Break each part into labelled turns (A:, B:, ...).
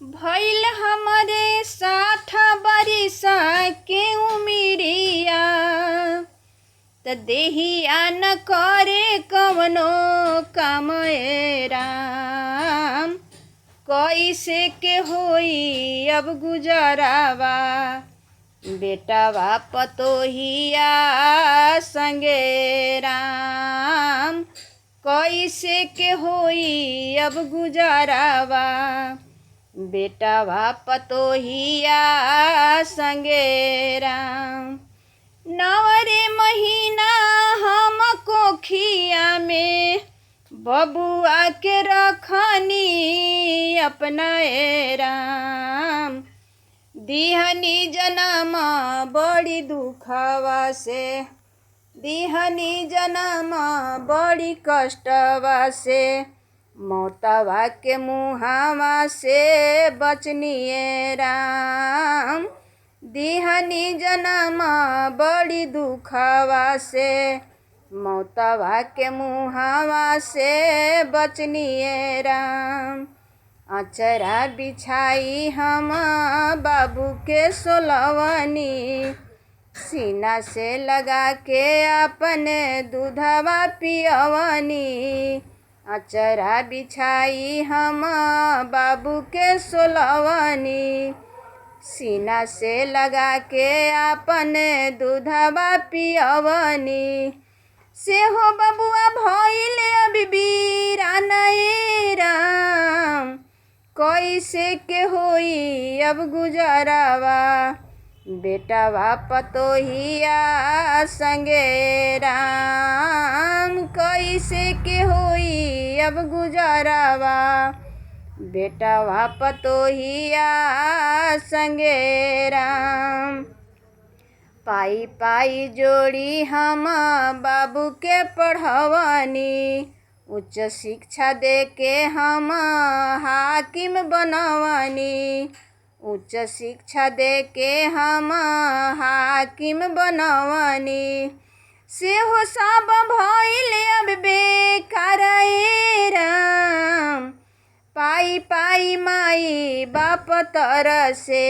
A: भइल हमरे साथ बरिसा के उमिरिया त देहिया न करे कवनो काम ए राम। कैसे के होई अब गुजरावा बेटावा पतोहिया संगे राम। कैसे के होई अब गुजरावा बेटावा पतोहिया संगे राम। नवरे महीना हम कोखिया में बबुआ के रखनी अपना ए राम। दिहनी जनम बड़ी दुखवा से दिहनी जनम बड़ी कष्टवा से मौतवा के मुहावा से बचनिए राम। दिहनी जनम बड़ी दुखवा से मौतवा के मुहावा से बचनिए राम। अचरा बिछाई हम बाबू के सोलवनी सीना से लगा के अपने दूधवा पियवनी। अचरा बिछाई हम बाबू के सोलवनी सीना से लगा के अपने दूधवा पियवनी। से हो बबुआ भइल अभी बीरान ए राम। कैसे के होई अब गुजरावा बेटावा पतोहिया संगे राम। कैसे के होई अब गुजरावा बेटावा पतोहिया संगे राम। पाई पाई जोड़ी हम बाबू के पढ़वनी उच्च शिक्षा दे के हम हाकिम बनवनी। उच्च शिक्षा दे के हम हाकिम बनवनी। से हो सब भइल अब बेकार ए राम। पाई पाई माई बाप तरसे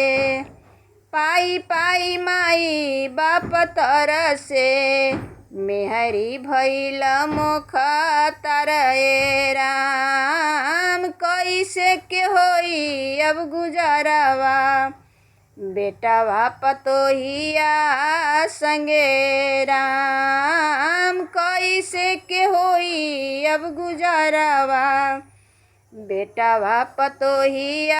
A: पाई पाई माई बाप तरसे मेहरी भइल मुख तर ए राम। कैसे के होई अब गुजरावा बेटावा पतोहिया संगे राम। कैसे के होई अब गुजरावा बेटावा पतोहिया